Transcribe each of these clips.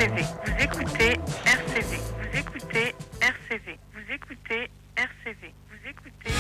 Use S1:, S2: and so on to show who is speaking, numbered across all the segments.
S1: RCV. Vous écoutez RCV. Vous écoutez RCV. Vous écoutez RCV. Vous écoutez...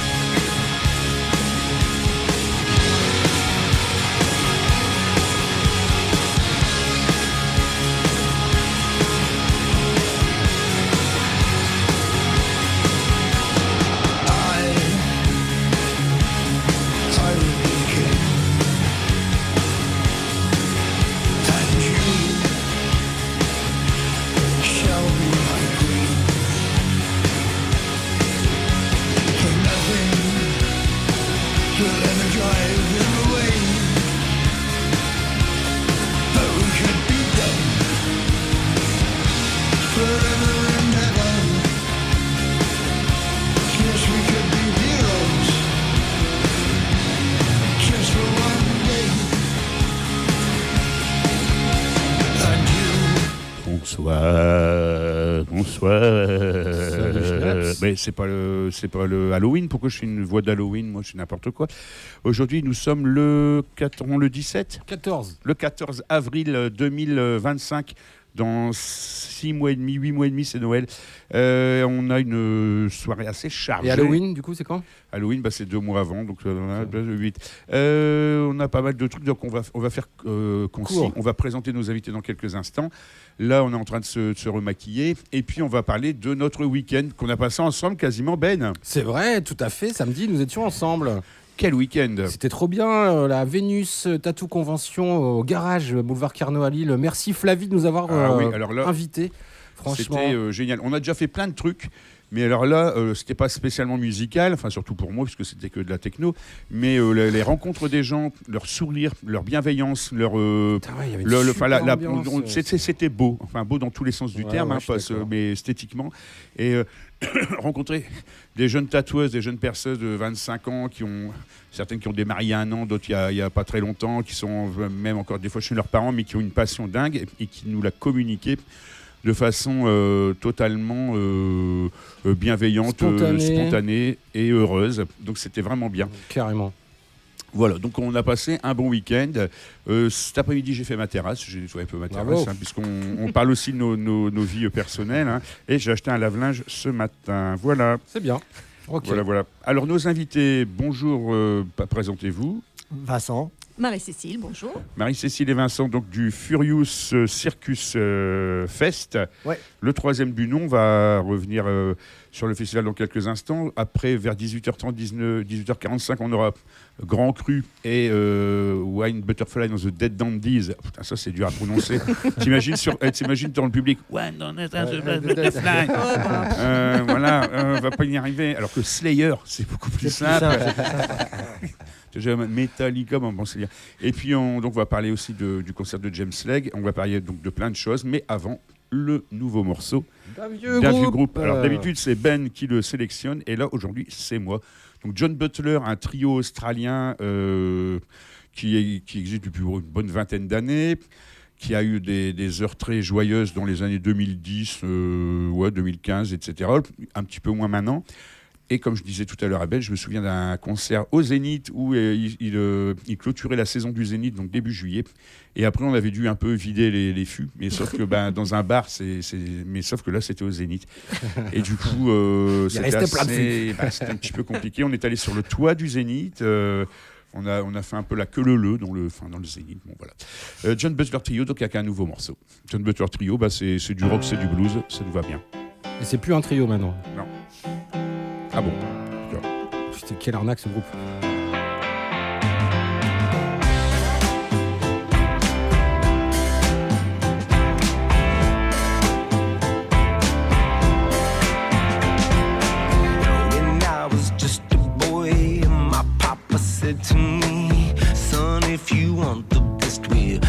S2: Bonsoir. Mais c'est pas le Halloween. Pourquoi je fais une voix d'Halloween? Moi, je suis n'importe quoi. Aujourd'hui, nous sommes le 14 avril 2025. Dans 6 mois et demi, 8 mois et demi, c'est Noël. On a une soirée assez chargée.
S3: Et Halloween, du coup, c'est quand?
S2: Halloween, c'est 2 mois avant, donc on a 8. On a pas mal de trucs, donc on va faire concis. On va présenter nos invités dans quelques instants. Là, on est en train de se remaquiller. Et puis, on va parler de notre week-end qu'on a passé ensemble quasiment, Ben.
S3: C'est vrai, tout à fait. Samedi, nous étions ensemble.
S2: Quel week-end!
S3: C'était trop bien, la Vénus Tattoo Convention au garage boulevard Carnot à Lille. Merci Flavie de nous avoir invités. Franchement,
S2: c'était génial. On a déjà fait plein de trucs, mais alors là, c'était pas spécialement musical, enfin surtout pour moi, puisque c'était que de la techno, mais les rencontres des gens, leur sourire, leur bienveillance, c'était beau, enfin beau dans tous les sens du terme, mais esthétiquement. Et rencontrer des jeunes tatoueuses, des jeunes perceuses de 25 ans, certaines qui ont démarré il y a 1 an, d'autres il y a pas très longtemps, qui sont même encore des fois chez leurs parents, mais qui ont une passion dingue et qui nous l'a communiqué de façon totalement bienveillante, spontanée et heureuse. Donc c'était vraiment bien.
S3: Carrément.
S2: Voilà, donc on a passé un bon week-end. Cet après-midi, j'ai fait ma terrasse. J'ai nettoyé un peu ma terrasse, puisqu'on parle aussi de nos vies personnelles. Et j'ai acheté un lave-linge ce matin. Voilà.
S3: C'est bien. Okay.
S2: Voilà. Alors, nos invités, bonjour. Présentez-vous.
S4: Vincent.
S5: Marie-Cécile, bonjour.
S2: Marie-Cécile et Vincent, donc du Furious Circus Fest.
S4: Ouais.
S2: Le 3e du nom va revenir sur le festival dans quelques instants. Après, vers 18h30, 18h45, on aura Grand Cru et Wine Butterfly dans The Dead Dandies. Putain, ça, c'est dur à prononcer. T'imagines dans le public. Wine Butterfly. Voilà, on va pas y arriver. Alors que Slayer, c'est beaucoup plus simple. Metallica, bon, c'est bien. Et puis, on va parler aussi du concert de James Legge. On va parler donc de plein de choses. Mais avant, le nouveau morceau
S3: d'un vieux
S2: groupe. Alors, d'habitude, c'est Ben qui le sélectionne. Et là, aujourd'hui, c'est moi. Donc, John Butler, un trio australien qui existe depuis une bonne vingtaine d'années, qui a eu des heures très joyeuses dans les années 2010, 2015, etc. Un petit peu moins maintenant. Et comme je disais tout à l'heure à Ben, je me souviens d'un concert au Zénith où il clôturait la saison du Zénith, donc début juillet. Et après, on avait dû un peu vider les fûts, mais sauf que dans un bar, mais sauf que là, c'était au Zénith. Et du coup, c'était un petit peu compliqué. On est allé sur le toit du Zénith. On a fait un peu la queue leu dans le Zénith. Bon, voilà. John Butler Trio, donc avec un nouveau morceau. John Butler Trio, c'est du rock, c'est du blues, ça nous va bien.
S3: Et c'est plus un trio maintenant.
S2: Non. Ah bon?
S3: Putain, quelle arnaque ce groupe.
S6: When I was just a boy, my papa said to me, son, if you want the best, the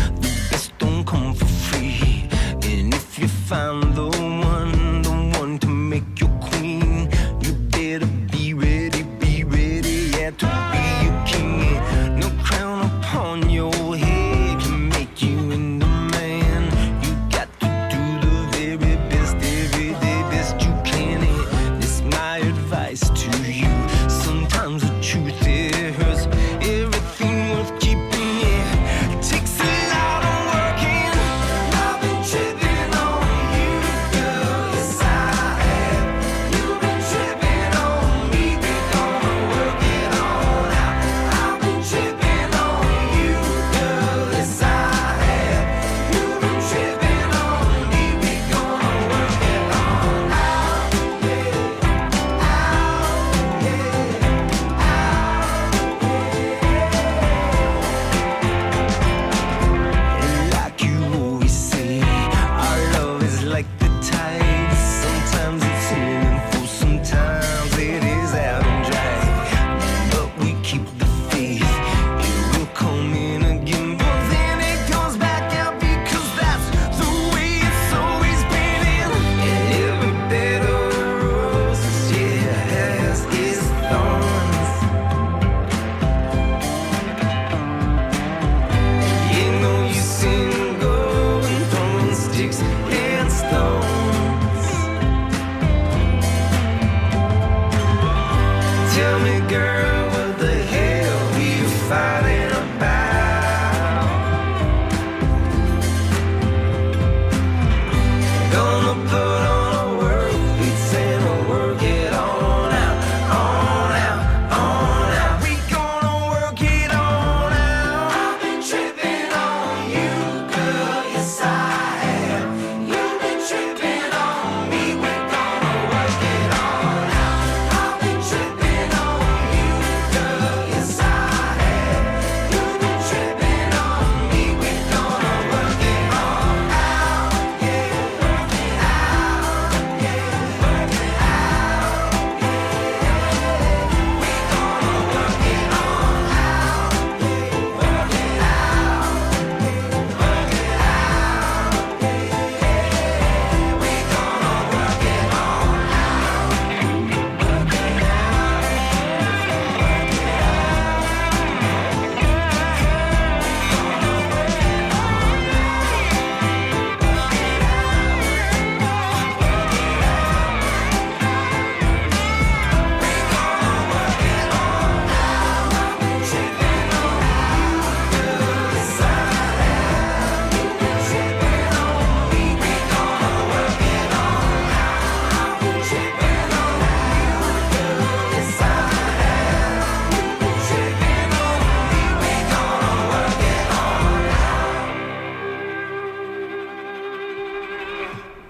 S6: best don't come for free. And if you find the one to make you queen, you better be ready, yeah, to be a king. No crown upon your head can make you into man. You got to do the very best, every day best you can. And this my advice to you. Sometimes the truth it hurts. Everything worth keeping, yeah, takes a lot of working. I've been tripping on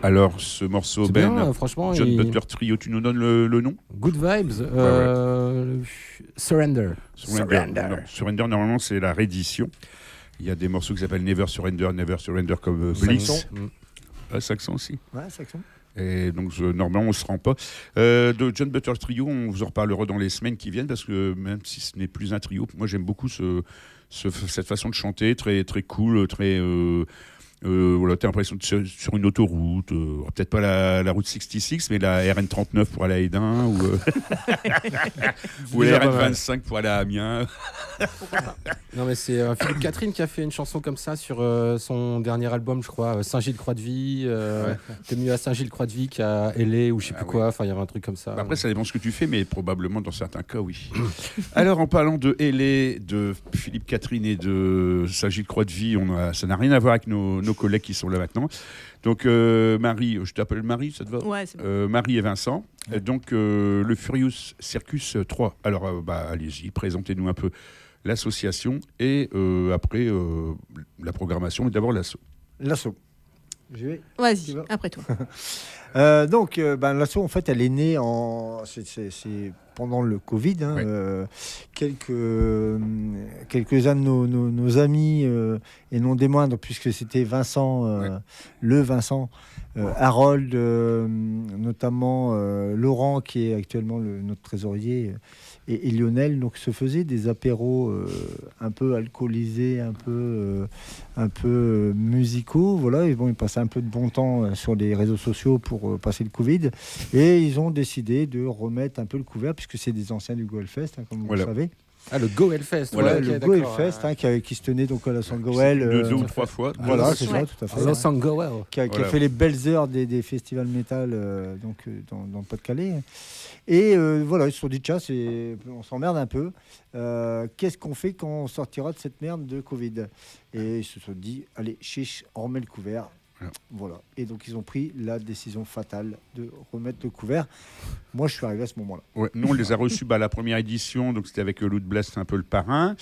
S2: Alors, ce morceau, Ben,
S3: bien, franchement,
S2: John Butler Trio, tu nous donnes le nom?
S3: Good Vibes. Surrender.
S2: Surrender, normalement, c'est la réédition. Il y a des morceaux qui s'appellent Never Surrender comme Bliss. Saxon aussi.
S4: Ouais, Saxon.
S2: Et donc, normalement, on ne se rend pas. De John Butler Trio, on vous en reparlera dans les semaines qui viennent, parce que même si ce n'est plus un trio, moi, j'aime beaucoup cette façon de chanter, très, très cool, très... voilà, t'as l'impression de sur une autoroute, peut-être pas la route 66, mais la RN39 pour aller à Hesdin, ou la RN25 pour aller à Amiens.
S3: Non, mais c'est Philippe Catherine qui a fait une chanson comme ça sur son dernier album, je crois, Saint-Gilles-Croix-de-Vie. T'es mieux à Saint-Gilles-Croix-de-Vie qu'à L.A. ou je sais plus quoi. Enfin, il y avait un truc comme ça.
S2: Après, ça dépend ce que tu fais, mais probablement dans certains cas, oui. Alors, en parlant de L.A., de Philippe Catherine et de Saint-Gilles-Croix-de-Vie, ça n'a rien à voir avec nos collègues qui sont là maintenant. Donc, Marie, je t'appelle Marie, ça te va?
S5: Ouais, c'est bon.
S2: Marie et Vincent. Donc, le Furious Circus 3. Alors, allez-y, présentez-nous un peu l'association et après la programmation. Mais d'abord, l'asso.
S4: L'asso.
S5: Vas-y, après toi.
S4: Donc, l'asso, en fait, elle est née c'est pendant le Covid. Quelques-uns de nos amis, et non des moindres, puisque c'était Vincent, Vincent, Harold, notamment Laurent, qui est actuellement notre trésorier, et Lionel, donc se faisaient des apéros un peu alcoolisés, un peu musicaux, voilà. Et bon, ils passaient un peu de bon temps sur les réseaux sociaux pour passer le Covid, et ils ont décidé de remettre un peu le couvert, puisque c'est des anciens du Go Hellfest, comme vous le savez.
S3: Ah, le Go Hellfest.
S4: Voilà, le Go Hellfest, qui se tenait donc à la Sangoël.
S2: 2 ou 3 fois.
S4: Voilà, c'est ça, tout à fait.
S3: La Sangoël.
S4: Qui a fait les belles heures des festivals métal dans le Pas-de-Calais. Et voilà, ils se sont dit, tiens, on s'emmerde un peu. Qu'est-ce qu'on fait quand on sortira de cette merde de Covid? Et ils se sont dit, allez, chiche, on remet le couvert. Voilà. Et donc, ils ont pris la décision fatale de remettre le couvert. Moi, je suis arrivé à ce moment-là.
S2: Ouais, nous, on les a reçus à la première édition, donc c'était avec Lou de Blast, un peu le parrain.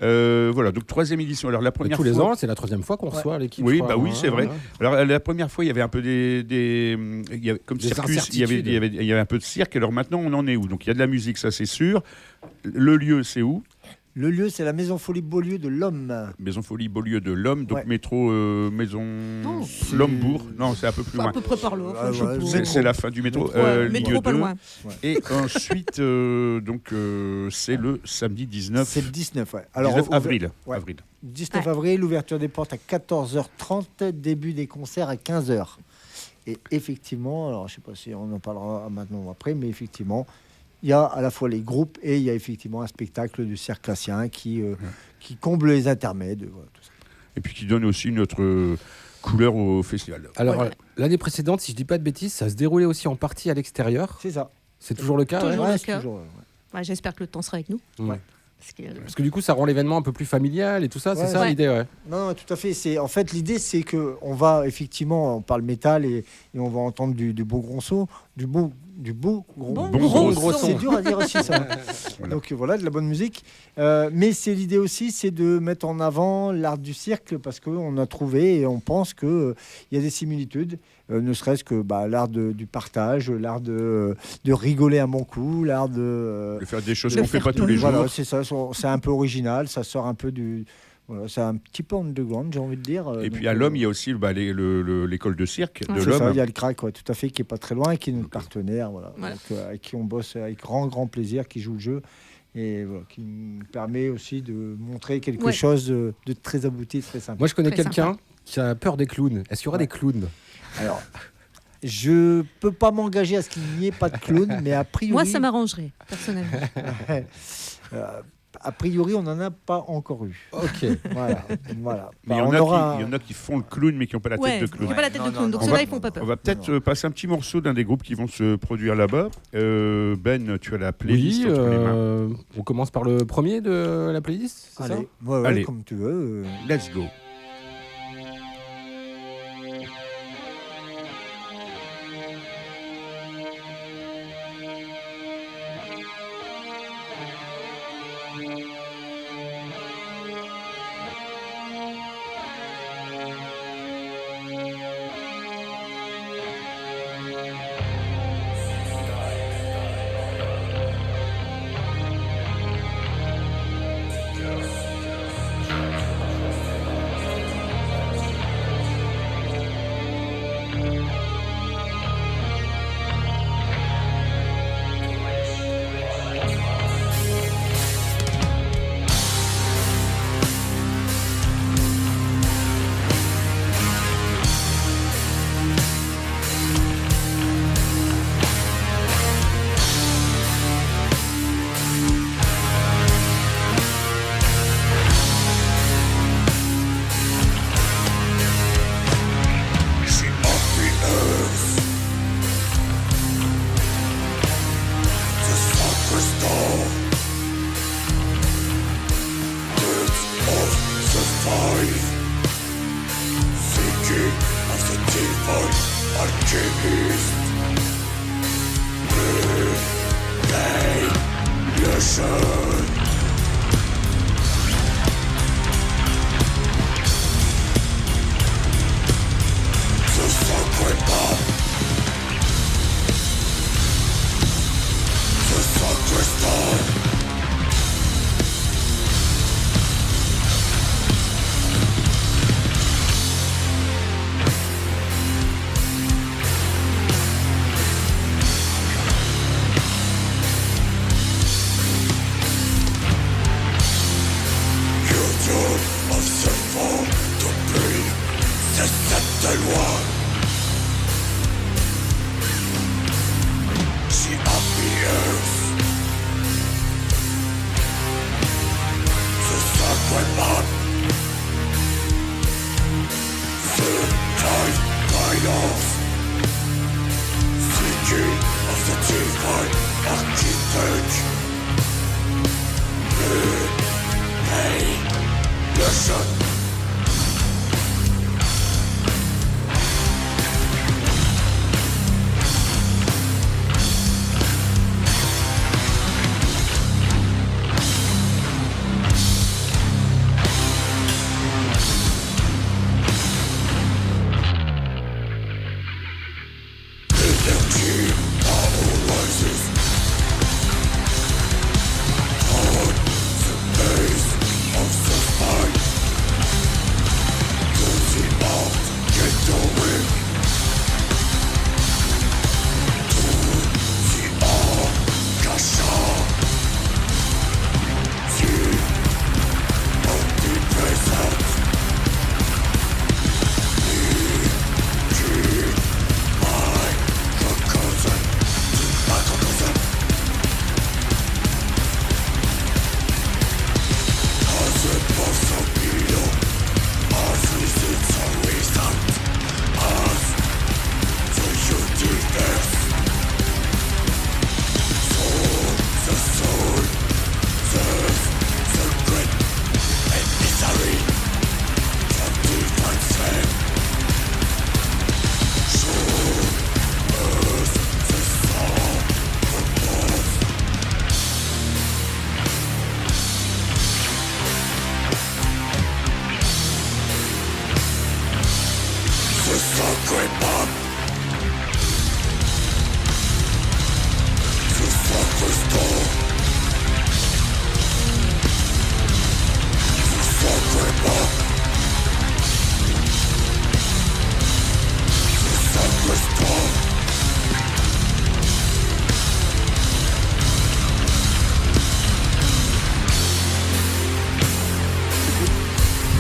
S2: Voilà, donc 3e édition. Alors, la première
S3: tous les ans, c'est la 3e fois qu'on reçoit l'équipe.
S2: Oui, c'est vrai. Alors, la première fois, il y avait un peu comme
S3: des
S2: circus, il y avait un peu de cirque. Alors maintenant, on en est où? Donc, il y a de la musique, ça c'est sûr. Le lieu, c'est où?
S4: Le lieu, c'est la Maison Folie Beaulieu de l'Homme.
S2: Maison Folie Beaulieu de l'Homme, donc métro Maison Lombourg. Non, c'est un peu plus loin.
S5: À peu près par là.
S2: C'est la fin du métro.
S5: Métro pas loin.
S2: Et ensuite, c'est le samedi 19.
S4: C'est le 19, ouais.
S2: Alors, 19 avril.
S4: 19 avril, ouverture des portes à 14h30, début des concerts à 15h. Et effectivement, alors je ne sais pas si on en parlera maintenant ou après, mais effectivement, il y a à la fois les groupes et il y a effectivement un spectacle du cirque classien qui comble les intermèdes. Voilà, tout ça.
S2: Et puis qui donne aussi notre couleur au festival.
S3: Alors, l'année précédente, si je ne dis pas de bêtises, ça se déroulait aussi en partie à l'extérieur.
S4: C'est ça.
S3: C'est toujours le cas?
S5: Toujours le cas.
S4: Toujours,
S5: j'espère que le temps sera avec nous.
S3: Ouais. Parce que du coup, ça rend l'événement un peu plus familial et tout ça, c'est ça l'idée,
S4: Non, tout à fait. En fait, l'idée, c'est qu'on va effectivement, on parle métal et on va entendre du beau gronçon, du beau gros son. C'est dur à dire aussi, ça. Voilà. Donc voilà, de la bonne musique. Mais c'est l'idée aussi, c'est de mettre en avant l'art du cirque, parce qu'on a trouvé et on pense qu'il y a des similitudes. Ne serait-ce que l'art du partage, l'art de rigoler un bon coup, l'art de
S2: faire des choses qu'on ne fait pas tous les jours.
S4: Voilà, c'est ça, c'est un peu original, ça sort un peu du... Voilà, c'est un petit peu underground, j'ai envie de dire.
S2: Et puis à l'Homme, il y a aussi l'école de cirque de
S4: c'est
S2: l'Homme.
S4: Ça, il y a le Crack, tout à fait, qui n'est pas très loin, qui est notre partenaire, voilà. Donc, avec qui on bosse avec grand plaisir, qui joue le jeu. Et voilà, qui nous permet aussi de montrer quelque chose de très abouti, très sympa.
S3: Moi, je connais quelqu'un qui a peur des clowns. Est-ce qu'il y aura des clowns?
S4: Alors, je peux pas m'engager à ce qu'il n'y ait pas de clown, mais a priori...
S5: Moi, ça m'arrangerait, personnellement.
S4: A priori, on n'en a pas encore eu.
S3: Ok.
S4: Voilà.
S2: Mais il y en a qui font le clown, mais qui n'ont pas la tête de clown.
S5: Qui n'ont pas la tête de clown, donc ceux-là, ils font pas peur.
S2: On va peut-être passer un petit morceau d'un des groupes qui vont se produire là-bas. Ben, tu as la playlist entre les mains.
S3: On commence par le premier de la playlist, c'est ça?
S4: Allez, comme tu veux.
S2: Let's go.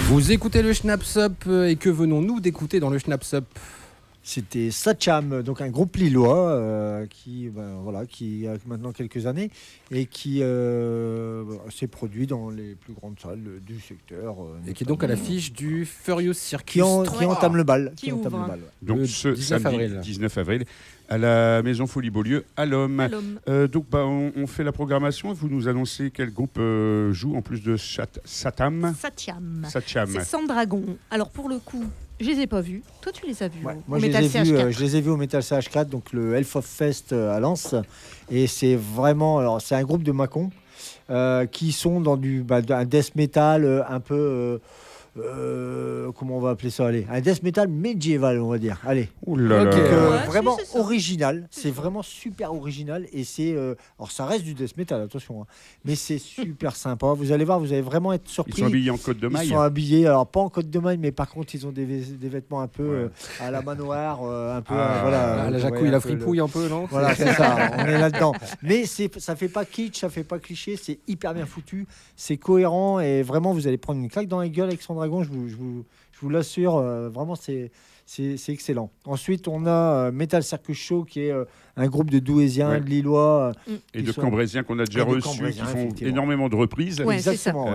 S3: Vous écoutez le Schnaps Up et que venons-nous d'écouter dans le Schnaps Up?
S4: C'était Satcham, donc un groupe lillois qui a maintenant quelques années et qui s'est produit dans les plus grandes salles du secteur.
S3: Et qui est donc à l'affiche du Furious Circus
S4: qui entame le bal.
S5: Qui ouvre.
S2: Donc ce
S3: 19
S2: samedi
S3: avril.
S2: 19 avril à la Maison Folie Beaulieu à l'Homme. Donc on fait la programmation et vous nous annoncez quel groupe joue en plus de Satcham.
S5: Satcham. C'est Sandragon. Alors pour le coup, je les ai pas vus. Toi, tu les as vus
S4: Moi, je les ai vus au Metal CH4, donc le Elf of Fest à Lens. Et c'est vraiment... Alors, c'est un groupe de Mâcon qui sont dans un death metal un peu... comment on va appeler ça, allez, un death metal médiéval, on va dire. Allez.
S2: Ouh là là.
S4: Vraiment original. C'est vraiment super original. Et c'est... alors, ça reste du death metal, attention. Hein, mais c'est super sympa. Vous allez voir, vous allez vraiment être surpris.
S2: Ils sont habillés en côte de maille.
S4: Ils sont habillés, alors pas en côte de maille, mais par contre, ils ont des vêtements un peu à la Manoir, un peu... voilà,
S3: la jacouille, la fripouille un peu, non?
S4: Voilà, c'est ça, on est là-dedans. Mais ça fait pas kitsch, ça fait pas cliché, c'est hyper bien foutu, c'est cohérent et vraiment, vous allez prendre une claque dans la gueule avec Sandragon, je vous l'assure, vraiment, c'est excellent. Ensuite, on a Metal Circus Show, qui est un groupe de Douaisiens, de Lillois.
S2: Et de Cambrésiens qu'on a déjà reçus, qui font énormément de reprises.
S5: Ouais,
S4: exactement.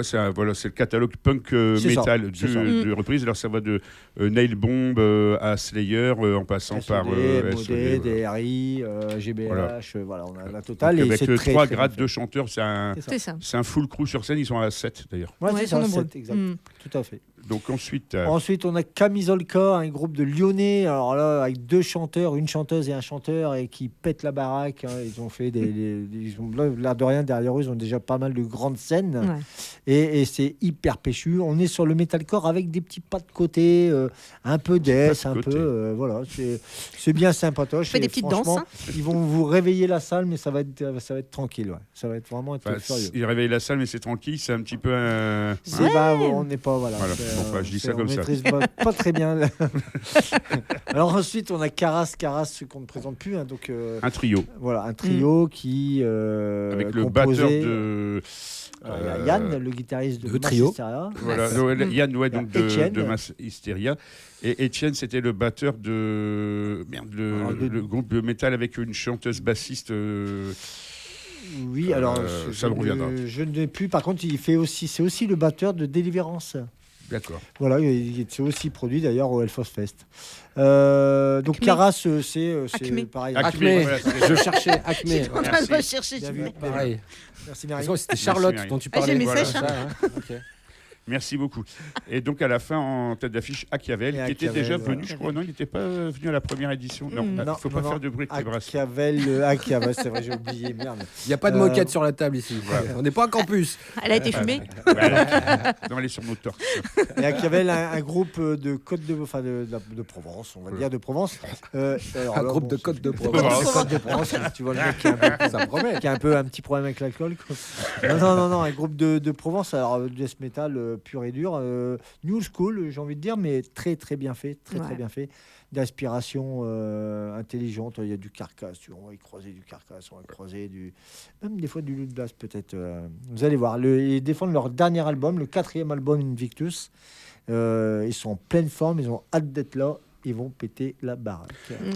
S2: C'est le catalogue punk metal de reprises. Alors ça va de Nail Bomb à Slayer, en passant par
S4: SOD, DRI, GBH, voilà, on a la totale.
S2: Donc,
S4: et
S2: avec
S4: c'est très,
S2: 3
S4: très
S2: grades
S4: bien
S2: de chanteurs, c'est un full crew sur scène, ils sont à 7 d'ailleurs.
S4: Ouais,
S5: Ouais,
S4: c'est
S5: ils sont
S4: ça,
S5: nombreux.
S4: 7, exact. Tout à fait.
S2: Donc ensuite...
S4: Ensuite, on a Camisolka, un groupe de Lyonnais. Alors là, avec 2 chanteurs, une chanteuse et un chanteur, et qui pètent la baraque. Hein. Ils ont fait ils ont l'air de rien, derrière eux, ils ont déjà pas mal de grandes scènes.
S5: Ouais.
S4: Et c'est hyper péchu. On est sur le metalcore avec des petits pas de côté, un peu death, un peu... voilà, c'est bien sympatoche.
S5: Fait des petites danses. Hein.
S4: Ils vont vous réveiller la salle, mais ça va être tranquille. Ouais. Ça va être vraiment furieux.
S2: Ils réveillent la salle, mais c'est tranquille. C'est un petit peu...
S4: on n'est pas... Voilà.
S2: Bon, je dis ça comme ça.
S4: Pas très bien. Alors ensuite, on a Caras, qu'on ne présente plus. Hein, donc,
S2: un trio.
S4: Voilà, un trio qui...
S2: avec le batteur de...
S4: Yann, le guitariste de
S3: trio.
S4: Mass Hysteria.
S2: Voilà, Yann, donc de Mass Hysteria. Et Etienne, c'était le batteur de... le groupe de métal avec une chanteuse bassiste...
S4: Oui, alors
S2: ça me reviendra.
S4: Je ne sais plus. Par contre, c'est aussi le batteur de Deliverance.
S2: D'accord.
S4: Voilà, il est aussi produit d'ailleurs au Hellfest Fest. Donc
S5: Acme.
S4: Caras, c'est pareil.
S2: Acme.
S3: Voilà, je cherchais Acme.
S5: J'étais en train de rechercher.
S4: Bien vu.
S3: Pareil.
S4: Merci Marie.
S3: C'était Charlotte
S2: Merci,
S3: dont tu
S5: Ah,
S3: parlais.
S5: j'ai mis
S3: Voilà,
S5: sèche,
S3: ça, hein. Ok.
S2: Merci beaucoup. Et donc à la fin, en tête d'affiche, Achiavel, qui était déjà venu, je crois. Non, il n'était pas venu à la première édition. Non, il ne faut pas faire de bruit avec les brasses.
S4: Achiavel, c'est vrai, j'ai oublié, merde.
S3: Il n'y a pas de moquette sur la table ici.
S2: Voilà.
S3: On n'est pas en campus.
S5: Elle a été fumée.
S2: Non, elle est sur nos torses.
S4: Et Achiavel, un groupe de Côte de Provence, on va dire de Provence.
S3: Un groupe de Côte de Provence.
S4: Côte de Provence, tu vois le mec qui a un petit problème avec l'alcool. Non, un groupe de Provence, alors death metal pur et dur, new school, j'ai envie de dire, mais très très bien fait, très bien fait, d'inspiration intelligente. Il y a du Carcass, on va y croiser du Carcass, on va y croiser même des fois du Ludblast peut-être. Vous allez voir, ils défendent leur dernier album, le 4e album Invictus. Ils sont en pleine forme, ils ont hâte d'être là, ils vont péter la baraque.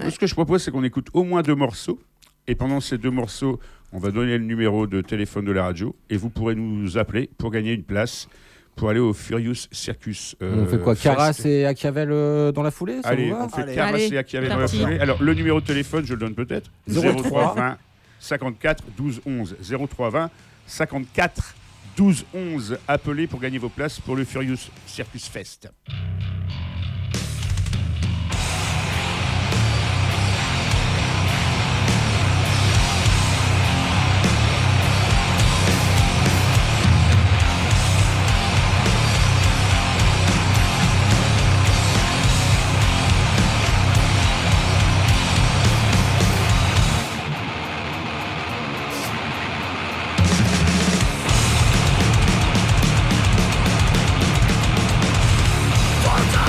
S2: Ce que je propose, c'est qu'on écoute au moins 2 morceaux. Et pendant ces 2 morceaux, on va donner le numéro de téléphone de la radio et vous pourrez nous appeler pour gagner une place pour aller au Furious Circus.
S3: On fait quoi, Caras et Achiavel dans la foulée?
S2: Allez, on fait Caras et Achiavel dans la foulée. Alors, le numéro de téléphone, je le donne peut-être.
S3: 03
S2: 20 54 12 11. 03 20 54 12 11. Appelez pour gagner vos places pour le Furious Circus Fest.
S6: One time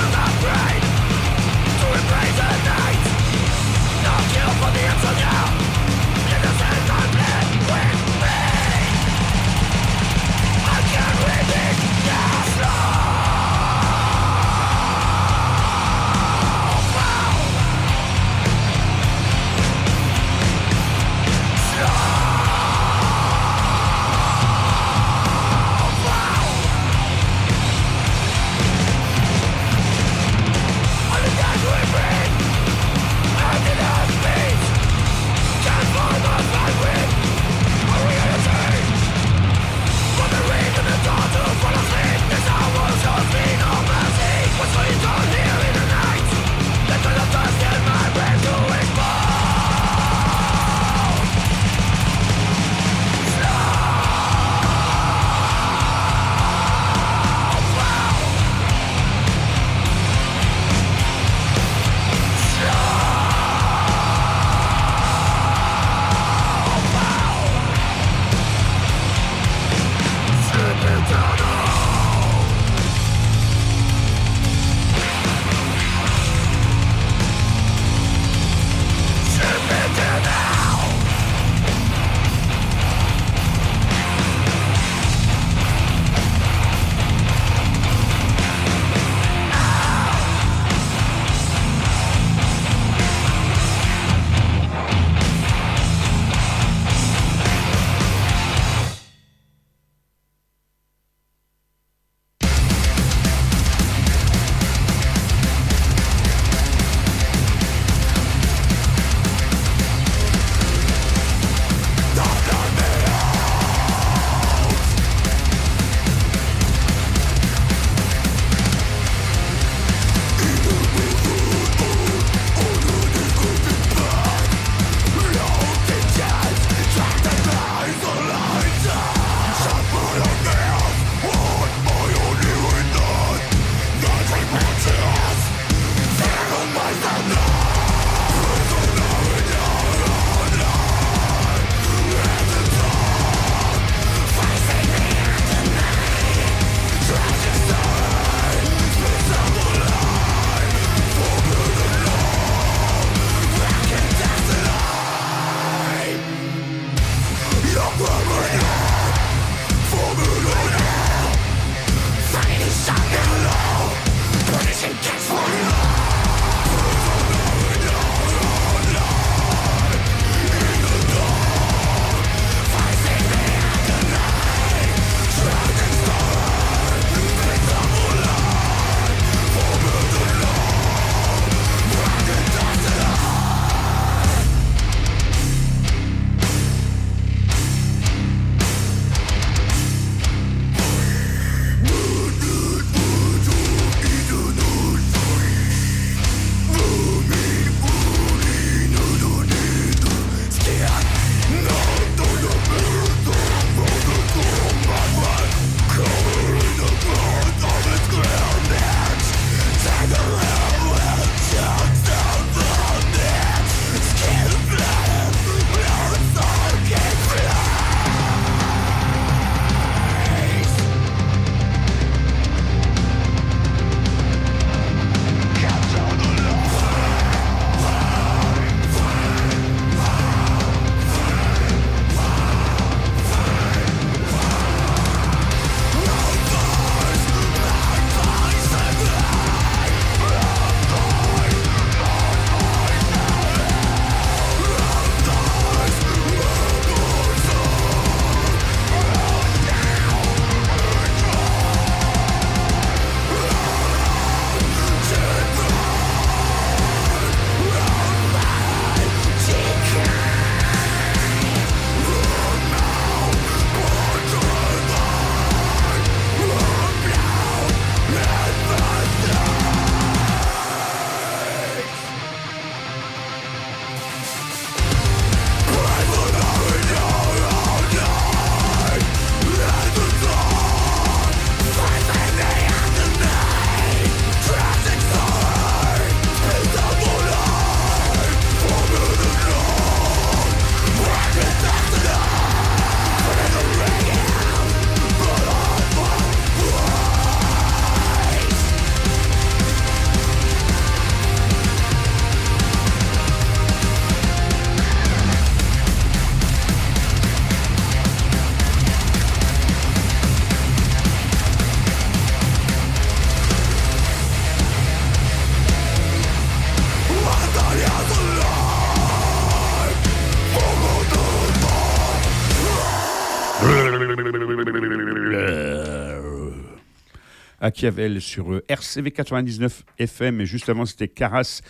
S2: Achiavel sur RCV 99 FM. Et juste avant, c'était Caras,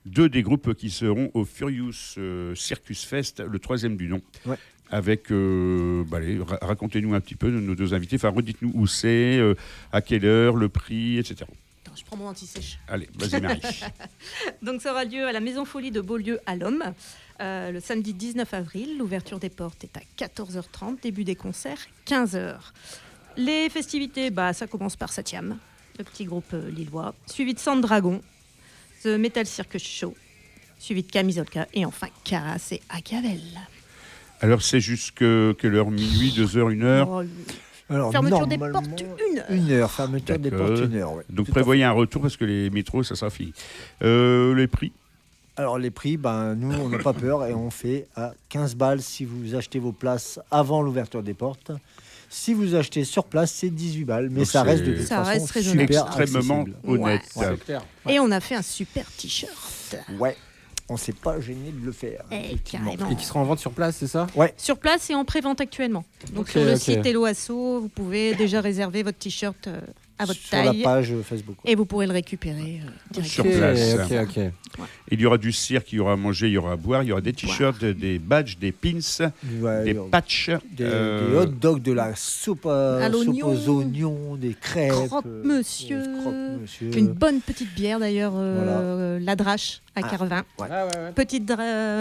S2: deux des groupes qui seront au Furious Circus Fest, le 3e du nom.
S4: Ouais.
S2: Avec, allez, racontez-nous un petit peu nos deux invités. Enfin, redites-nous où c'est, à quelle heure, le prix, etc.
S5: Attends, je prends mon anti-sèche.
S2: Allez, vas-y Marie.
S5: Donc ça aura lieu à la Maison Folie de Beaulieu à l'Homme, le samedi 19 avril. L'ouverture des portes est à 14h30, début des concerts 15h. Les festivités, ça commence par Satiam, le petit groupe lillois, suivi de Sandragon, The Metal Circus Show, suivi de Camisolka et enfin Caras et Achiavel.
S2: Alors c'est jusque quelle heure? Minuit, 2h, 1h?
S4: Alors,
S5: fermeture des portes, 1 heure.
S4: 1 heure, fermeture des portes, 1 heure. Ouais.
S2: Donc prévoyez un retour parce que les métros, ça sera fini. Les prix?
S4: Alors les prix, nous on n'a pas peur et on fait à 15 balles si vous achetez vos places avant l'ouverture des portes. Si vous achetez sur place, c'est 18 balles, mais
S2: donc
S4: ça reste de toute
S5: ça
S4: façon
S5: reste raisonnable.
S4: super
S2: extrêmement
S4: accessible.
S2: honnête.
S3: C'est clair.
S5: Et on a fait un super t-shirt.
S4: Ouais, on s'est pas gêné de le faire. effectivement.
S5: Carrément.
S3: Et qui sera en vente sur place, c'est ça?
S5: Sur place et en pré-vente actuellement. Donc
S3: Ok,
S5: sur le
S3: ok.
S5: site Hello Asso, vous pouvez déjà réserver votre t-shirt à votre
S4: Sur
S5: taille.
S4: la page Facebook.
S5: Et vous pourrez le récupérer
S2: Sur
S5: directement.
S2: place.
S3: Ok.
S2: Il y aura du cirque, il y aura à manger, il y aura à boire, il y aura des t-shirts, des badges, des pins,
S4: Ouais,
S2: des patchs.
S4: des hot dogs, de la soupe,
S5: À
S4: soupe
S5: l'oignon.
S4: aux oignons, des crêpes.
S5: Croque-monsieur.
S4: croque-monsieur.
S5: Une bonne petite bière d'ailleurs,
S4: Voilà.
S5: la Drache à Carvin.
S4: Ouais.
S5: Petite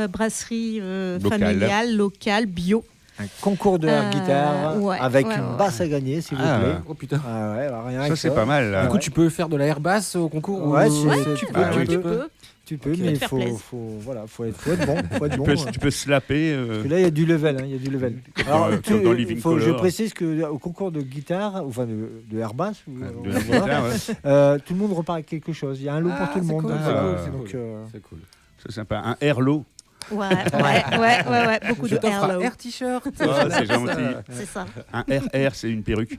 S5: brasserie
S2: Locale.
S5: familiale, locale, bio.
S4: Un concours de air guitare
S5: ouais,
S4: avec
S5: ouais,
S4: une
S5: ouais.
S4: basse à gagner, s'il vous
S2: Ah.
S4: plaît.
S3: Oh putain.
S4: Ah ouais, alors rien
S2: Ça,
S4: que
S2: c'est pas mal. Là.
S3: Du coup, tu peux faire de la air basse au concours?
S4: Ouais,
S3: ou-
S4: tu
S2: peux, oui.
S5: Tu peux.
S4: Tu peux,
S3: Ok.
S4: mais il
S5: Faire
S4: faut
S5: plaisir.
S4: être bon. Faut être bon.
S2: Tu peux slapper.
S4: Parce que là, il y a du level. Il y a du level. Alors,
S2: comme dans Living
S4: je
S2: Colour.
S4: précise qu'au concours de guitare, enfin de air bass,
S2: de la guitare, ouais.
S4: tout le monde repart avec quelque chose. Il y a un lot pour tout le
S3: c'est
S4: monde.
S3: cool,
S2: c'est
S3: cool,
S4: Donc,
S3: C'est cool.
S2: C'est sympa. Un airlo.
S5: Ouais. Beaucoup
S3: Je
S5: de
S3: t'offre un
S5: air
S3: air t-shirt.
S2: Ah, c'est gentil.
S5: C'est ça.
S2: Un RR, c'est une perruque.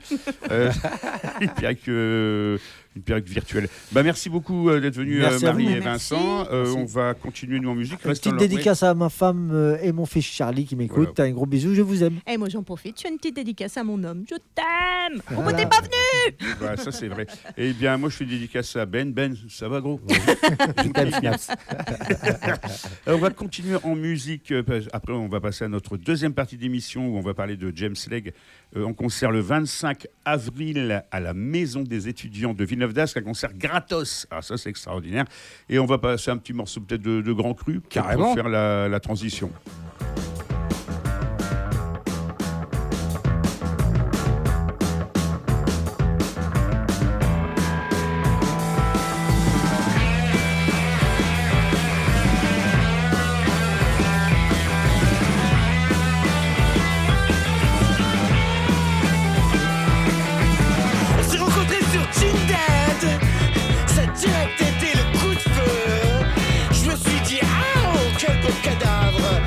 S2: Une perruque virtuelle. Merci beaucoup d'être venus,
S4: Merci à
S2: Marie
S5: vous.
S2: et Vincent.
S4: Merci.
S2: On va continuer, nous, en musique.
S4: Une
S2: Restons
S4: petite
S2: là.
S4: dédicace à ma femme et mon fils Charlie qui m'écoute.
S2: Voilà.
S4: Un gros bisou, je vous aime.
S5: Et moi j'en profite, je fais une petite dédicace à mon homme. Je t'aime. Pourquoi
S4: Voilà.
S5: t'es pas venu?
S2: Ouais, ça, c'est vrai. Eh bien, moi, je fais une dédicace à Ben. Ben, ça va, gros?
S3: Je t'aime, Snaps.
S2: On va continuer en musique. Après, on va passer à notre deuxième partie d'émission où on va parler de James Legge en concert le 25 avril à la Maison des étudiants de Villeneuve-d'Ascq, un concert gratos. Ah, ça, c'est extraordinaire. Et on va passer un petit morceau peut-être de Grand Cru
S3: Carrément.
S2: pour faire la transition.
S7: On s'est rencontrés sur Tinder, ça a direct été le coup de feu. Je me suis dit, ah, quel beau cadavre.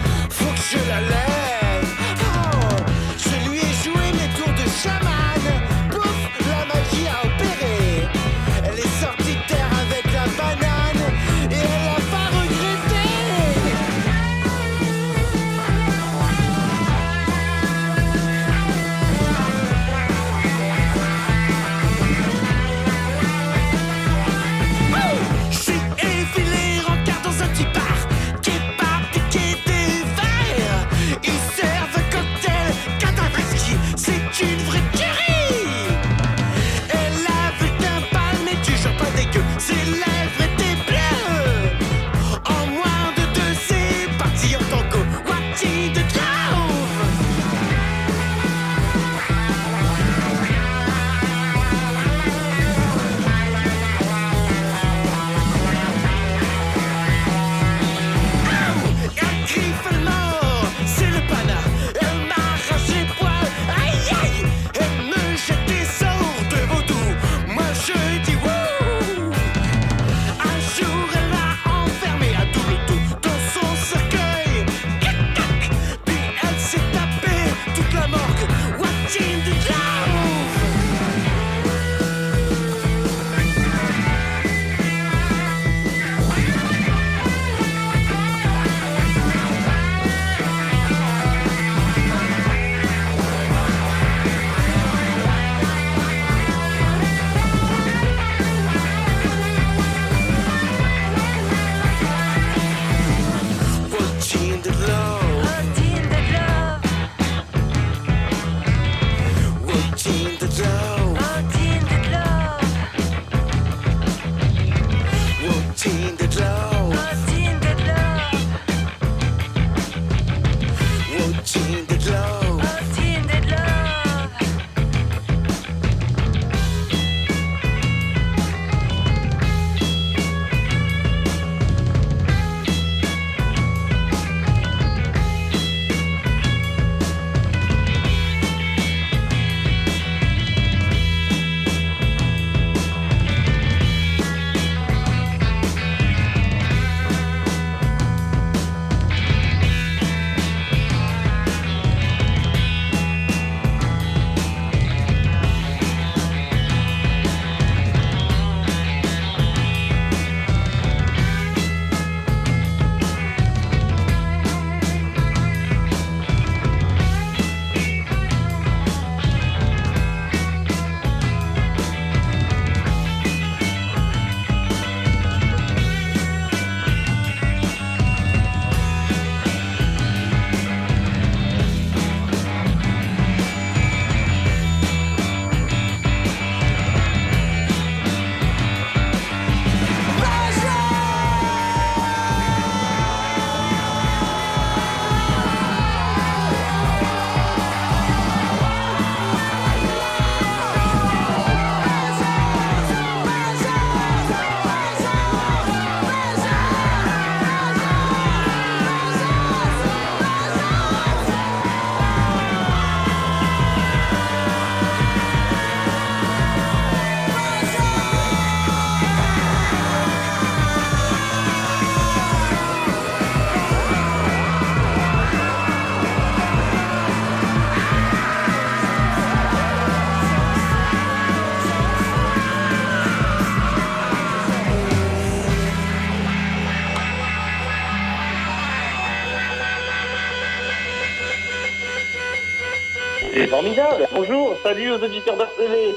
S8: C'est formidable. Bonjour, salut aux auditeurs d'RCV.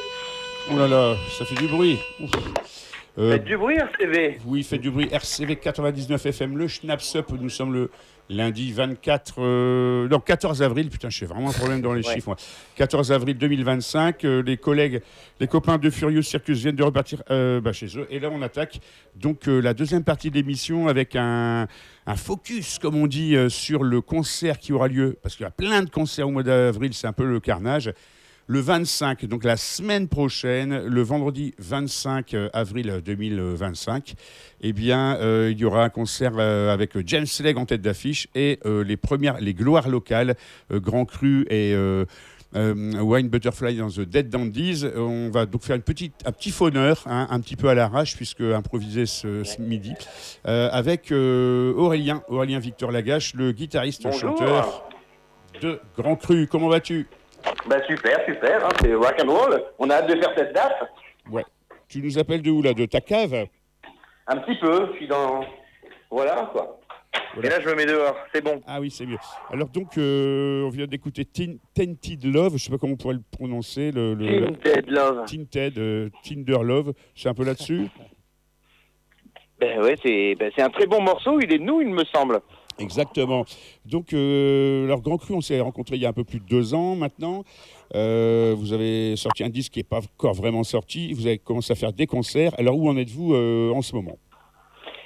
S2: Oh là là, ça fait du bruit. Ouf.
S8: Faites du bruit, RCV.
S2: Oui, faites du bruit. RCV 99 FM, le Schnaps Up. Nous sommes le lundi 14 avril. Putain, j'ai vraiment un problème dans les chiffres. Moi. 14 avril 2025. Les copains de Furious Circus viennent de repartir chez eux. Et là, on attaque donc la deuxième partie de l'émission avec un focus, comme on dit, sur le concert qui aura lieu. Parce qu'il y a plein de concerts au mois d'avril, c'est un peu le carnage. Le 25, donc la semaine prochaine, le vendredi 25 avril 2025, eh bien, il y aura un concert avec James Legge en tête d'affiche et les gloires locales, Grand Cru et Wine Butterfly dans The Dead Dandies. On va donc faire un petit fauneur, un petit peu à l'arrache, puisque improvisé ce midi, avec Aurélien Victor Lagache, le guitariste chanteur de Grand Cru. Comment vas-tu ?
S8: Super, hein, c'est rock'n'roll. On a hâte de faire cette date.
S2: Ouais. Tu nous appelles de où là ? De ta cave ?
S8: Un petit peu, je suis dans... Voilà, quoi. Voilà. Et là, je me mets dehors, c'est bon.
S2: Ah oui, c'est mieux. Alors donc, on vient d'écouter Tinted Love, je ne sais pas comment on pourrait le prononcer.
S8: Tinted Love.
S2: Tinder Love, c'est un peu là-dessus ?
S8: C'est un très bon morceau, il est de nous, il me semble.
S2: Exactement. Donc, alors Grand Cru, on s'est rencontrés il y a un peu plus de 2 ans maintenant. Vous avez sorti un disque qui n'est pas encore vraiment sorti. Vous avez commencé à faire des concerts. Alors, où en êtes-vous en ce moment ?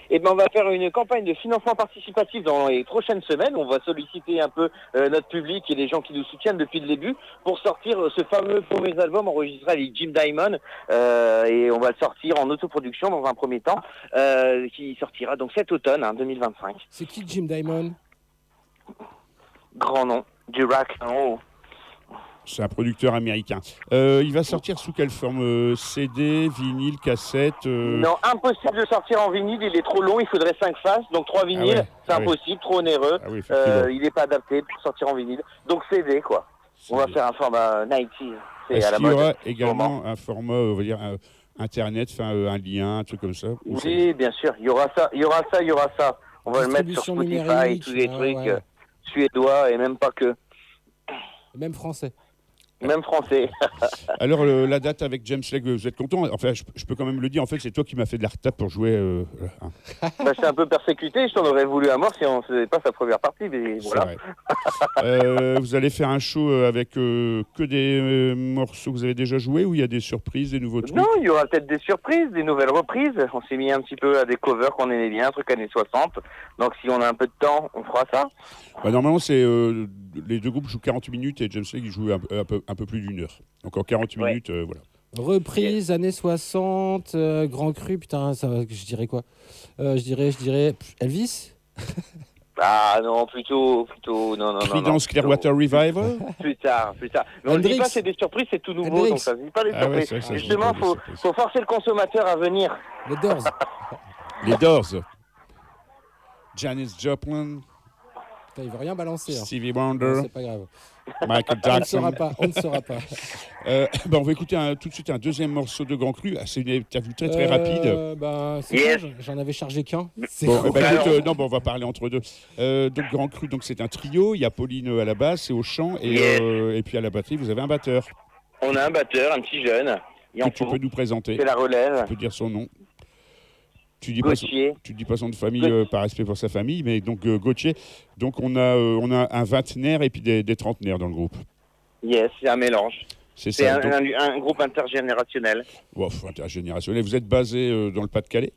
S8: On va faire une campagne de financement participatif dans les prochaines semaines. On va solliciter un peu notre public et les gens qui nous soutiennent depuis le début pour sortir ce fameux premier album enregistré avec Jim Diamond. Et on va le sortir en autoproduction dans un premier temps, qui sortira donc cet automne, 2025.
S3: C'est qui Jim Diamond ?
S8: Grand nom, du rock and roll.
S2: C'est un producteur américain. Il va sortir sous quelle forme ? CD, vinyle, cassette
S8: Non, impossible de sortir en vinyle, il est trop long, il faudrait 5 faces, donc 3 vinyles, c'est impossible, trop onéreux.
S2: Oui,
S8: il n'est pas adapté pour sortir en vinyle. Donc CD, quoi. CD. On va faire un format 90s.
S2: Est-ce qu'il y aura également un format, on va dire, Internet, un lien, un truc comme ça ?
S8: Oui, bien sûr, il y aura ça. On va le mettre sur Spotify et tous les trucs suédois et même pas que.
S3: Même français.
S8: Même français.
S2: Alors, la date avec James Legge, vous êtes content ? Enfin, je peux quand même le dire, en fait, c'est toi qui m'as fait de la retape pour jouer.
S8: Je suis un peu persécuté, je t'en aurais voulu à mort si on ne faisait pas sa première partie, mais voilà.
S2: Vous allez faire un show avec que des morceaux que vous avez déjà joués ou il y a des surprises, des nouveaux trucs ?
S8: Non, il y aura peut-être des surprises, des nouvelles reprises. On s'est mis un petit peu à des covers qu'on aimait bien, un truc années 60. Donc, si on a un peu de temps, on fera ça.
S2: Normalement, c'est les deux groupes jouent 40 minutes et James Legge joue un peu plus d'1 heure. Donc en 40 minutes, voilà.
S3: Reprise, années 60, Grand Cru, putain, je dirais quoi ? Je dirais Elvis.
S8: Ah non, plutôt non.
S2: Creedence Clearwater Revival.
S8: Plus tard. Mais on ne dit pas c'est des surprises, c'est tout nouveau, donc ça ne dit pas des surprises.
S2: Ouais,
S8: justement, faut forcer le consommateur à venir.
S3: Les Doors.
S2: Les Doors. Janis Joplin.
S3: Putain, il veut rien balancer.
S2: Stevie Wonder.
S3: Non, c'est pas grave.
S2: Michael Jackson.
S3: On ne saura pas.
S2: On va écouter tout de suite un deuxième morceau de Grand Cru. C'est une interview très rapide.
S3: J'en avais chargé qu'un.
S2: On va parler entre deux. Donc Grand Cru, donc c'est un trio. Il y a Pauline à la basse et au chant et puis à la batterie, vous avez un batteur.
S8: On a un batteur, un petit jeune.
S2: Que tu peux nous présenter.
S8: C'est la relève.
S2: Tu peux dire son nom. Tu dis pas son nom de famille par respect pour sa famille, mais donc Gauthier. Donc on a un vingtenaire et puis des trentenaires dans le groupe.
S8: Yes, c'est un mélange.
S2: C'est
S8: un groupe intergénérationnel.
S2: Intergénérationnel. Vous êtes basé dans le Pas-de-Calais ?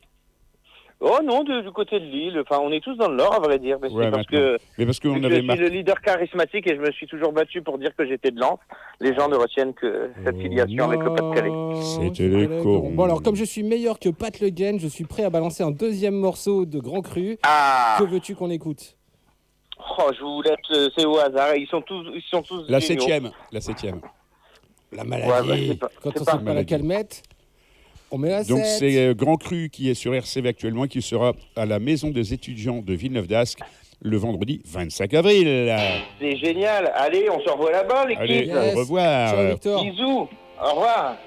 S8: Oh non, du côté de Lille. Enfin, on est tous dans le Nord, à vrai dire. Mais parce que
S2: on
S8: je suis le leader charismatique et je me suis toujours battu pour dire que j'étais de Lens. Les gens ne retiennent que cette filiation avec le Pas-de-Calais.
S2: C'était les corons.
S3: Bon, alors, comme je suis meilleur que Pat Le Guen, je suis prêt à balancer un deuxième morceau de Grand Cru. Que veux-tu qu'on écoute ?
S8: Je vous laisse, c'est au hasard. Ils sont tous
S2: La
S8: géniaux.
S2: septième.
S3: La maladie. Quand on sent pas la calmette. On met la 7.
S2: Donc c'est Grand Cru qui est sur RCV actuellement, qui sera à la Maison des étudiants de Villeneuve-d'Ascq le vendredi 25 avril.
S8: C'est génial. Allez, on se revoit là-bas, l'équipe.
S2: Allez, au revoir.
S3: Ciao, Victor.
S8: Bisous. Au revoir.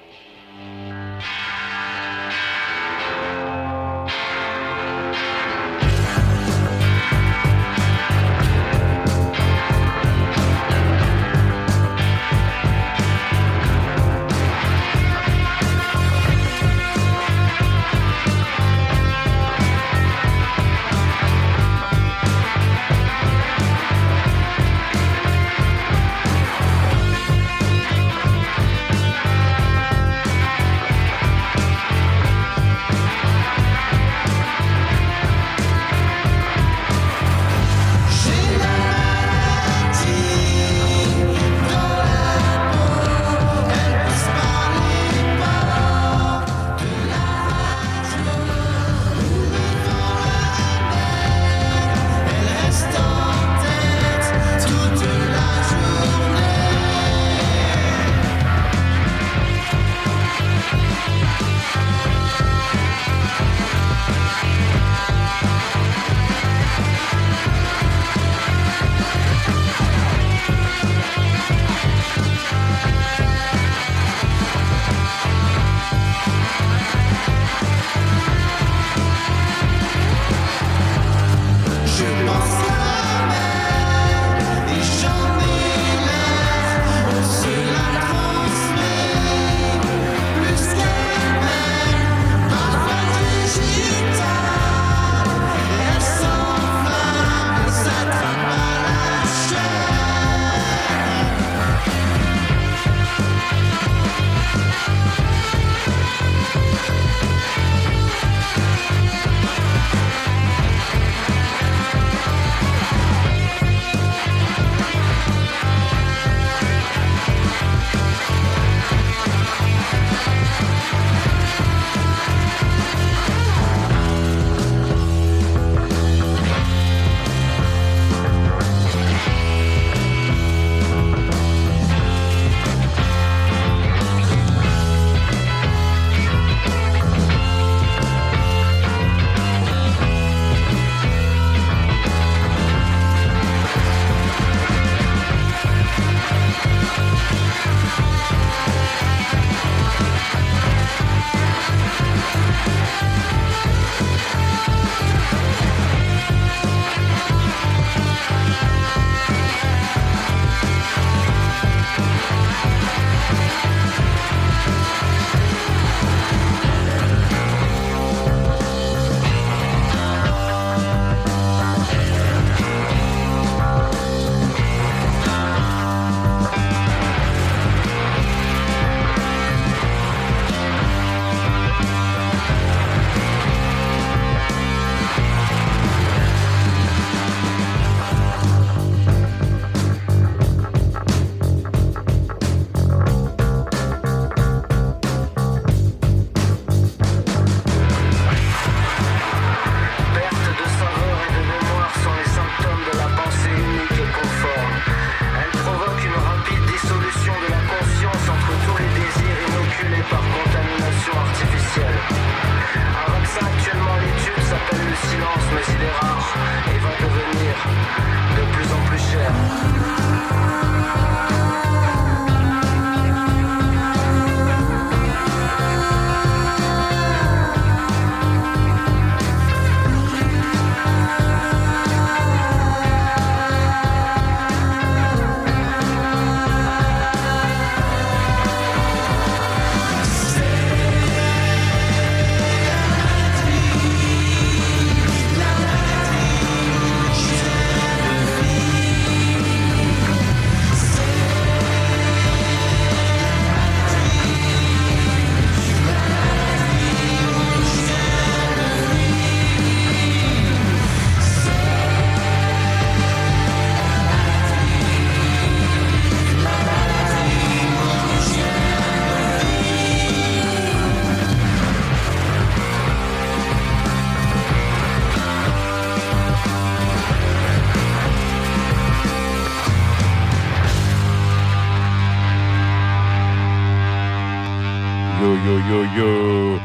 S2: yo,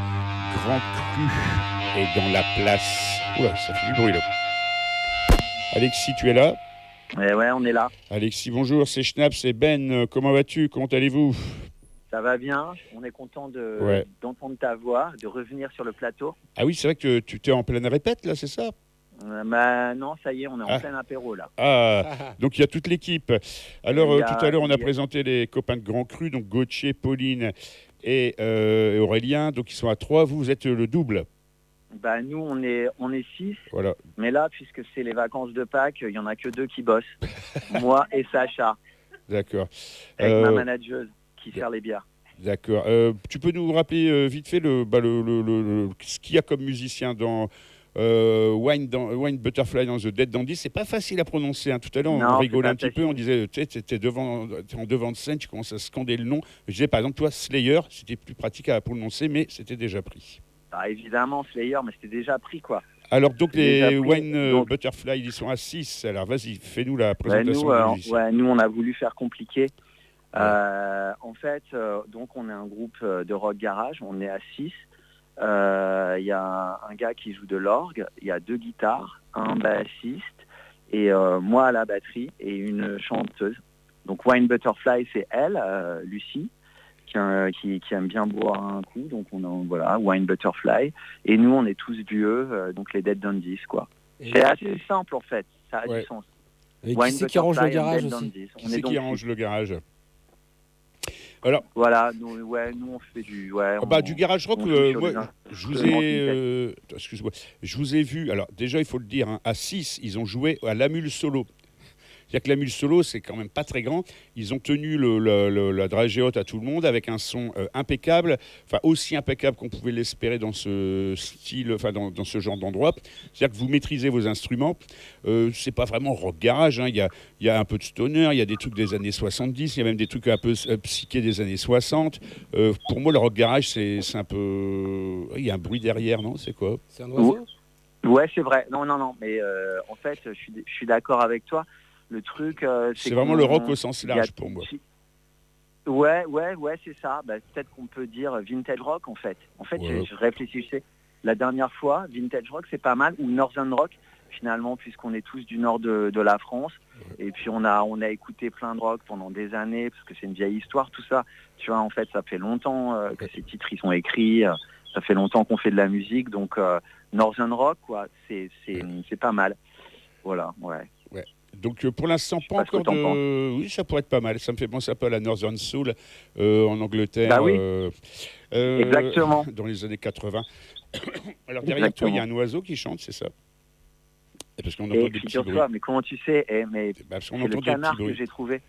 S2: Grand Cru est dans la place. Oula, ça fait du bruit là. Alexis, tu es là ?
S9: Ouais, on est là.
S2: Alexis, bonjour, c'est Schnapp, c'est Ben. Comment vas-tu ? Comment allez-vous ?
S9: Ça va bien, on est content d'entendre ta voix, de revenir sur le plateau.
S2: Ah oui, c'est vrai que tu t'es en pleine répète là, c'est ça ?
S9: Non, ça y est, on est en plein apéro là.
S2: Donc il y a toute l'équipe. Alors tout à l'heure, on a présenté les copains de Grand Cru, donc Gauthier, Pauline et Aurélien. Donc ils sont à 3, vous êtes le double.
S9: Nous, on est 6.
S2: Voilà.
S9: Mais là, puisque c'est les vacances de Pâques, il n'y en a que 2 qui bossent. Moi et Sacha.
S2: D'accord.
S9: Avec ma manageuse qui sert les bières.
S2: D'accord. Tu peux nous rappeler vite fait ce qu'il y a comme musicien dans Wine Butterfly dans The Dead Dandy? C'est pas facile à prononcer. Tout à l'heure, on rigolait un petit peu. On disait, tu étais en devant de scène, tu commences à scander le nom. Je disais, par exemple, toi, Slayer, c'était plus pratique à prononcer, mais c'était déjà pris.
S9: Évidemment, Slayer, mais c'était déjà pris, quoi.
S2: Alors, donc, les Wine Butterfly, ils sont à 6. Alors, vas-y, fais-nous la présentation du musicien.
S9: Nous, on a voulu faire compliqué. En fait, donc, on est un groupe de rock garage. On est à 6. Il y a un gars qui joue de l'orgue, il y a 2 guitares, un bassiste et moi à la batterie et une chanteuse. Donc Wine Butterfly, c'est elle, Lucie, qui aime bien boire un coup. Donc Wine Butterfly. Et nous, on est tous vieux, donc les Dead Dandies, quoi. C'est assez simple en fait, ça a du sens.
S3: Et qui c'est qui arrange le garage aussi?
S2: Qui c'est qui arrange le garage? Alors,
S9: voilà, nous on fait du
S2: du garage rock. Moi, je vous ai vu. Alors déjà, il faut le dire, hein, à 6, ils ont joué à l'Amul Solo. C'est-à-dire que l'Amul Solo, c'est quand même pas très grand. Ils ont tenu la dragée haute à tout le monde avec un son impeccable, enfin aussi impeccable qu'on pouvait l'espérer dans ce style, enfin dans ce genre d'endroit. C'est-à-dire que vous maîtrisez vos instruments. C'est pas vraiment rock garage. Hein. Il y a un peu de stoner, il y a des trucs des années 70, il y a même des trucs un peu psychés des années 60. Pour moi, le rock garage, c'est un peu... Il y a un bruit derrière, non? C'est quoi?
S3: C'est un oiseau?
S9: Ouais, c'est vrai. Non, mais en fait, je suis d'accord avec toi. Le truc,
S2: c'est vraiment le rock au sens large pour moi.
S9: Ouais, c'est ça. Peut-être qu'on peut dire vintage rock en fait. En fait, je réfléchissais la dernière fois, vintage rock c'est pas mal, ou northern rock finalement, puisqu'on est tous du nord de la France. Et puis on a écouté plein de rock pendant des années, parce que c'est une vieille histoire tout ça. Tu vois, en fait, ça fait longtemps que ces titres ils sont écrits. Ça fait longtemps qu'on fait de la musique, donc northern rock quoi, c'est pas mal. Voilà, ouais.
S2: Donc pour l'instant, pas encore de... Oui, ça pourrait être pas mal. Ça me fait penser un peu à la Northern Soul en Angleterre.
S9: Bah oui. Exactement.
S2: Dans les années 80. Alors derrière toi, il y a un oiseau qui chante, c'est ça? Parce qu'on entend des petits bruits.
S9: Mais comment tu sais?
S2: Parce qu'on
S9: c'est
S2: entend
S9: le canard que j'ai trouvé.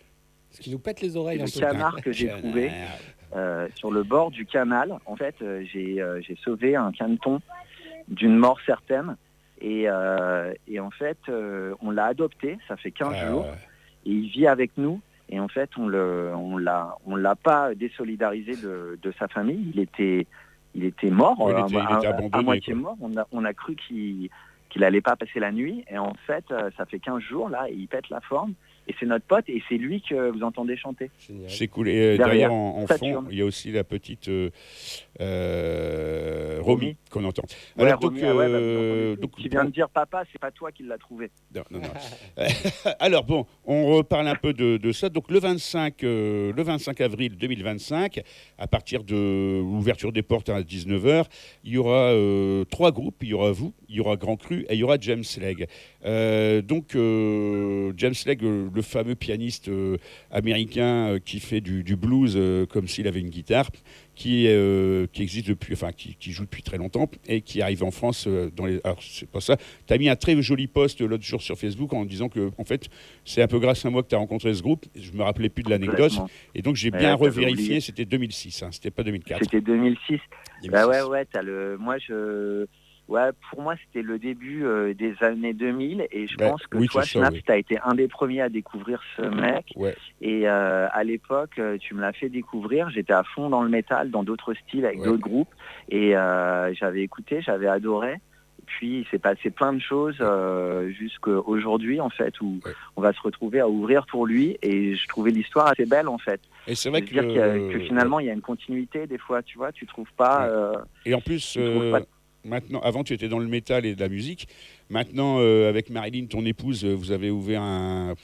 S3: Ce qui nous pète les oreilles.
S9: Le canard que j'ai trouvé sur le bord du canal. En fait, j'ai sauvé un caneton d'une mort certaine. Et en fait, on l'a adopté, ça fait 15 jours, et il vit avec nous. Et en fait, on l'a pas désolidarisé de sa famille. Il était mort,
S2: il était abandonné,
S9: à moitié mort. On a cru qu'il allait pas passer la nuit. Et en fait, ça fait 15 jours là, et il pète la forme. Et c'est notre pote, et c'est lui que vous entendez chanter.
S2: C'est cool. Et derrière en fond, il y a aussi la petite Romy qu'on entend.
S9: Alors, donc, tu viens de dire papa, c'est pas toi qui l'as trouvé.
S2: Non. Alors bon, on reparle un peu de ça. Donc le 25 avril 2025, à partir de l'ouverture des portes à 19h, il y aura 3 groupes. Il y aura vous, il y aura Grand Cru et il y aura James Legge. Donc James Legge, le fameux pianiste américain qui fait du blues comme s'il avait une guitare, qui existe depuis, enfin qui joue depuis très longtemps et qui arrive en France alors c'est pas ça. Tu as mis un très joli post l'autre jour sur Facebook en disant que en fait c'est un peu grâce à moi que tu as rencontré ce groupe. Je me rappelais plus de l'anecdote et donc j'ai bien revérifié. C'était 2006, hein, c'était pas 2004.
S9: C'était 2006. Bah ouais, pour moi, c'était le début des années 2000 et je pense que toi, Schnaps, tu as été un des premiers à découvrir ce mec.
S2: Ouais.
S9: Et à l'époque, tu me l'as fait découvrir. J'étais à fond dans le métal, dans d'autres styles, avec d'autres groupes. Et j'avais écouté, j'avais adoré. Puis, il s'est passé plein de choses jusqu'à aujourd'hui, en fait, où on va se retrouver à ouvrir pour lui. Et je trouvais l'histoire assez belle, en fait.
S2: Et c'est vrai
S9: que finalement, il y a une continuité, des fois, tu vois, tu trouves pas...
S2: et en plus... Maintenant, avant tu étais dans le métal et de la musique. Maintenant, avec Marilyn, ton épouse, vous avez ouvert un...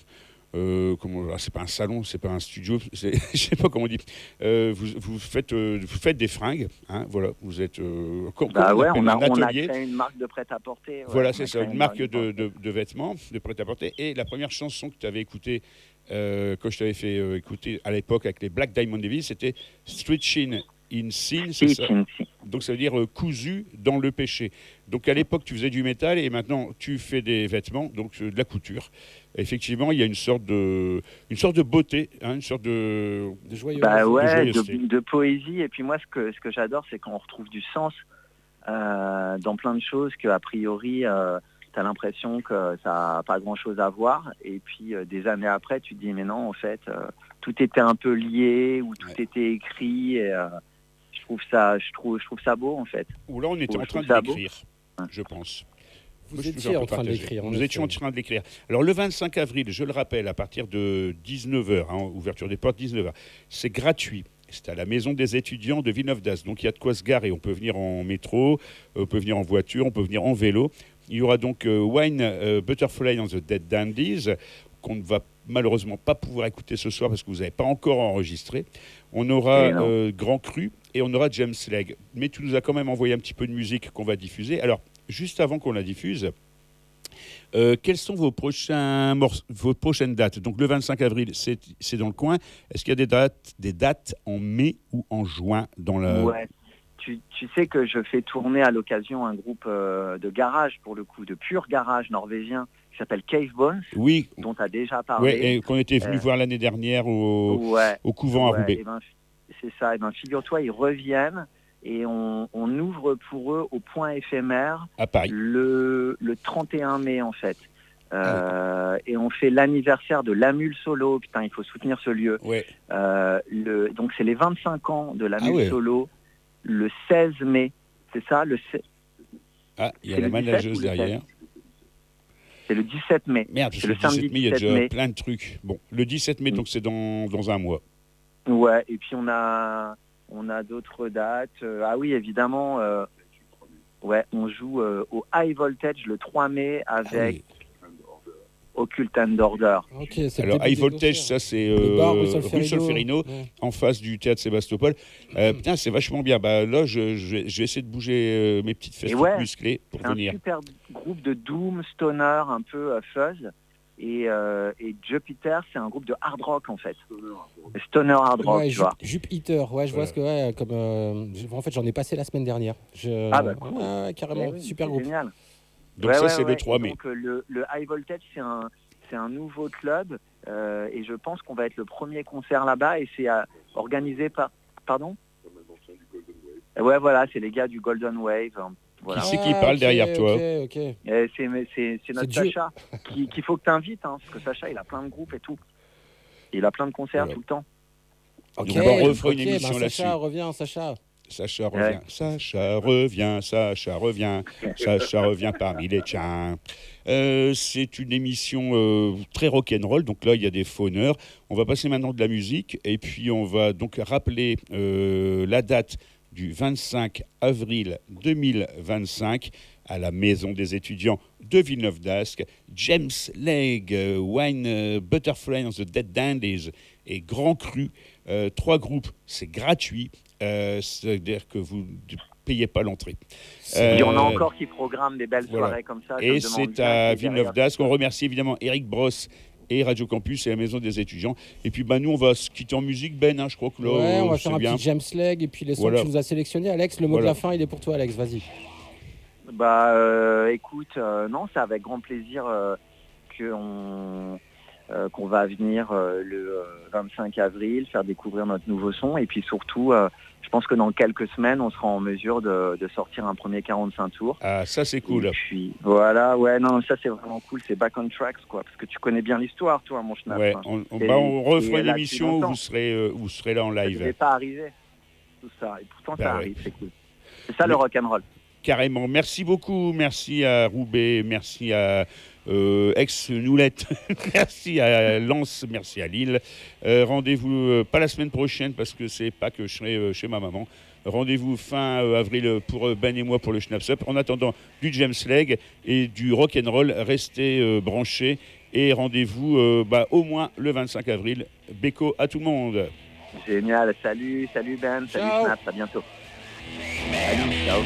S2: c'est pas un salon, c'est pas un studio, je sais pas comment on dit. Vous faites des fringues, hein, voilà. Vous êtes
S9: on a créé une marque de prêt-à-porter.
S2: Voilà, c'est ça, une marque de vêtements, de prêt-à-porter. Et la première chanson que tu avais écoutée, quand je t'avais fait écouter à l'époque avec les Black Diamond Davis, c'était Street Sheen in Sin, c'est ça. Donc ça veut dire cousu dans le péché. Donc à l'époque tu faisais du métal et maintenant tu fais des vêtements, donc de la couture. Effectivement, il y a une sorte de beauté, hein, une sorte de joyeuse,
S9: de poésie. Et puis moi, ce que j'adore, c'est qu'on retrouve du sens dans plein de choses que a priori tu as l'impression que ça n'a pas grand-chose à voir. Et puis des années après, tu te dis mais non, en fait, tout était un peu lié ou tout était écrit. Et, je trouve ça beau en fait.
S2: Ou là on était en train de l'écrire, je pense.
S3: Vous étiez en train de l'écrire.
S2: Nous étions en train de l'écrire. Alors le 25 avril, je le rappelle, à partir de 19h, ouverture des portes 19h, c'est gratuit. C'est à la maison des étudiants de Villeneuve-d'Ascq. Donc il y a de quoi se garer. On peut venir en métro, on peut venir en voiture, on peut venir en vélo. Il y aura donc Wine Butterfly and the Dead Dandies, qu'on ne va malheureusement pas pouvoir écouter ce soir parce que vous n'avez pas encore enregistré. On aura Grand Cru et on aura James Legge. Mais tu nous as quand même envoyé un petit peu de musique qu'on va diffuser. Alors, juste avant qu'on la diffuse, Quelles sont vos prochaines dates? Donc le 25 avril, c'est dans le coin. Est-ce qu'il y a des dates en mai ou en juin dans la...
S9: Ouais. Tu sais que je fais tourner à l'occasion un groupe de garage, pour le coup, de pur garage norvégien, qui s'appelle Cave Bones,
S2: oui,
S9: dont tu as déjà parlé.
S2: Ouais, et qu'on était venu voir l'année dernière au couvent à Roubaix.
S9: C'est ça. Et ben, figure-toi, ils reviennent et on ouvre pour eux au point éphémère
S2: à Paris
S9: le 31 mai, en fait. Et on fait l'anniversaire de l'Amul Solo. Putain, il faut soutenir ce lieu.
S2: Ouais.
S9: Donc, c'est les 25 ans de l'Amul Solo. Le 16 mai, c'est ça
S2: il y a la manageuse derrière.
S9: C'est le 17 mai.
S2: Merde, c'est le 17 mai, il y a déjà plein de trucs. Bon, le 17 mai, donc c'est dans un mois.
S9: Ouais, et puis on a d'autres dates. Ah oui, évidemment, on joue au High Voltage le 3 mai avec Occult and Order.
S3: Okay,
S2: alors High Voltage, ça c'est rue Solferino, en face du théâtre Sébastopol. Putain, c'est vachement bien. Bah, là, je vais essayer de bouger mes petites fesses musclées pour venir.
S9: C'est un super groupe de doom, stoner, un peu fuzz. Et Jupiter, c'est un groupe de hard rock en fait. Stoner hard rock, tu vois.
S3: Jupiter, je vois ce que comme en fait j'en ai passé la semaine dernière. Cool. Carrément, super groupe.
S9: Génial.
S2: Donc ça c'est le 3 mai.
S9: Donc le High Voltage c'est un nouveau club et je pense qu'on va être le premier concert là-bas et c'est organisé par pardon. Ouais voilà, c'est les gars du Golden Wave. Voilà.
S2: Qui c'est qui parle derrière toi?
S9: Okay. C'est notre Sacha qu'il faut que tu invites, parce que Sacha il a plein de groupes et tout. Il a plein de concerts tout le temps.
S2: Donc on refera une émission là-dessus.
S3: Sacha revient, Sacha.
S2: Sacha revient, Sacha revient, Sacha revient, Sacha revient parmi les tiens. C'est une émission très rock'n'roll, donc là il y a des fauneurs. On va passer maintenant de la musique et puis on va donc rappeler la date du 25 avril 2025 à la Maison des étudiants de Villeneuve-d'Ascq. James Legge, Wine Butterfly and the Dead Dandies et Grand Cru. 3 groupes, c'est gratuit. C'est-à-dire que vous ne payez pas l'entrée.
S9: Il y en a encore qui programment des belles soirées comme ça.
S2: Et c'est à Villeneuve-d'Ascq. On remercie évidemment Eric Brosse et Radio Campus et la Maison des étudiants. Et puis nous, on va se quitter en musique, Ben. Je crois que là,
S3: on va faire un petit James Legge et puis les sons que tu nous as sélectionnés. Alex, le mot de la fin, il est pour toi, Alex. Vas-y.
S9: Écoute, non, c'est avec grand plaisir qu'on va venir le 25 avril faire découvrir notre nouveau son. Et puis surtout, je pense que dans quelques semaines, on sera en mesure de sortir un premier 45 tours.
S2: Ah, ça c'est cool.
S9: Et puis voilà, ça c'est vraiment cool, c'est back on tracks quoi, parce que tu connais bien l'histoire, toi, mon schnapp.
S2: Ouais, on refera une émission où vous serez là en live.
S9: Ça ne devait pas arriver, tout ça, et pourtant ça arrive, c'est cool. C'est ça le rock'n'roll.
S2: Carrément. Merci beaucoup. Merci à Roubaix. Merci à Aix-Noulette. Merci à Lens. Merci à Lille. Rendez-vous pas la semaine prochaine parce que c'est pas que je serai chez ma maman. Rendez-vous fin avril pour Ben et moi pour le Schnaps Up. En attendant du James Legge et du rock'n'roll, restez branchés et rendez-vous au moins le 25 avril. Béco à tout le monde.
S9: Génial. Salut Ben. Salut Schnaps. À bientôt. Salut. Ciao.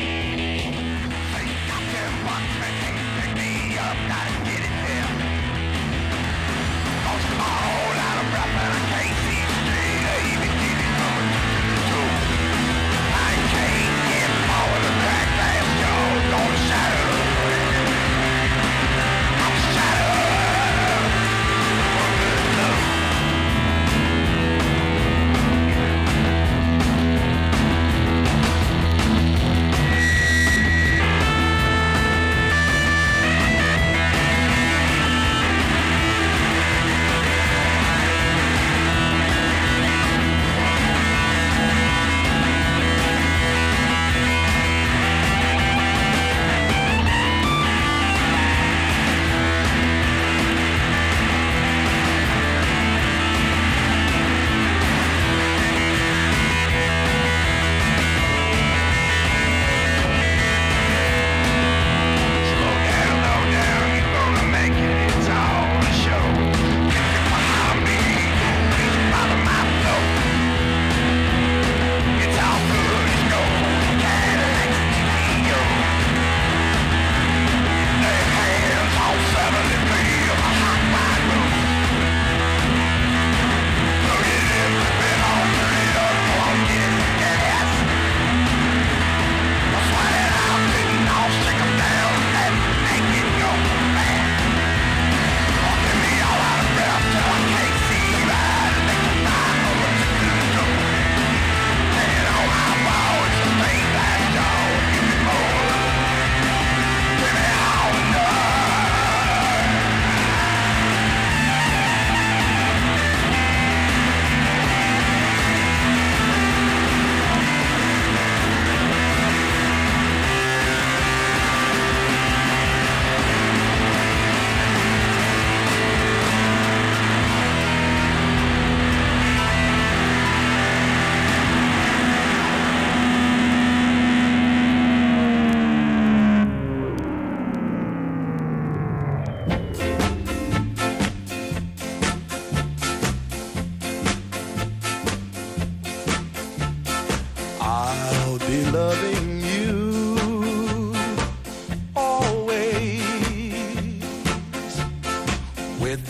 S6: with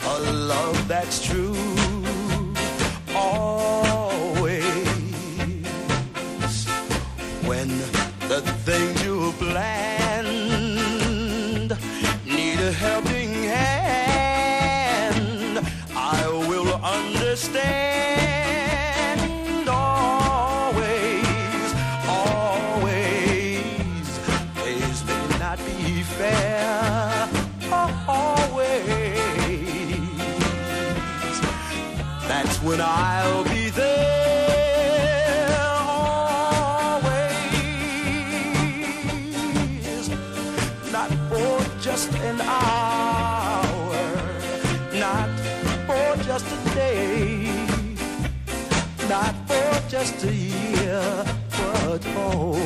S6: a love that's true. Always, when the things you planned need a helping hand, I will understand. Always, always, days may not be fair. Always, that's when I'll be there. Always, not for just an hour, not for just a day, not for just a year, but always.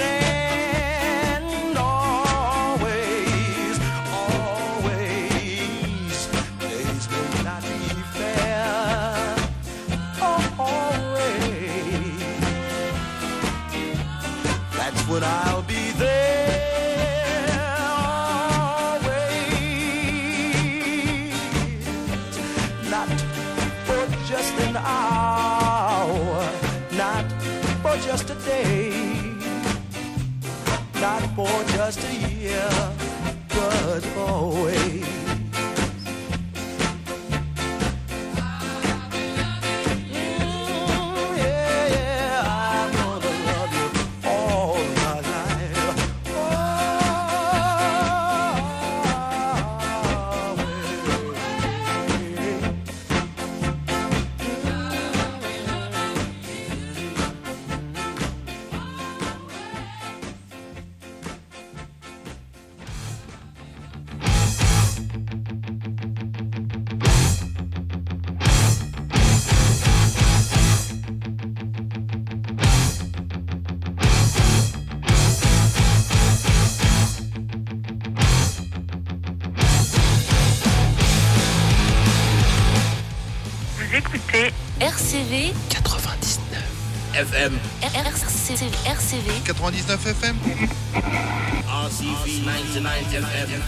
S6: Understand. Always, always, days may not be fair. Always, that's when I'll be there. Always, not for just an hour, not for just a day, not for just a year, but always. Yeah, yeah, I'm gonna love you all my life.
S1: Vous écoutez
S10: RCV
S11: 99 FM.
S10: RCV
S11: 99 FM.
S6: RCV 99 FM.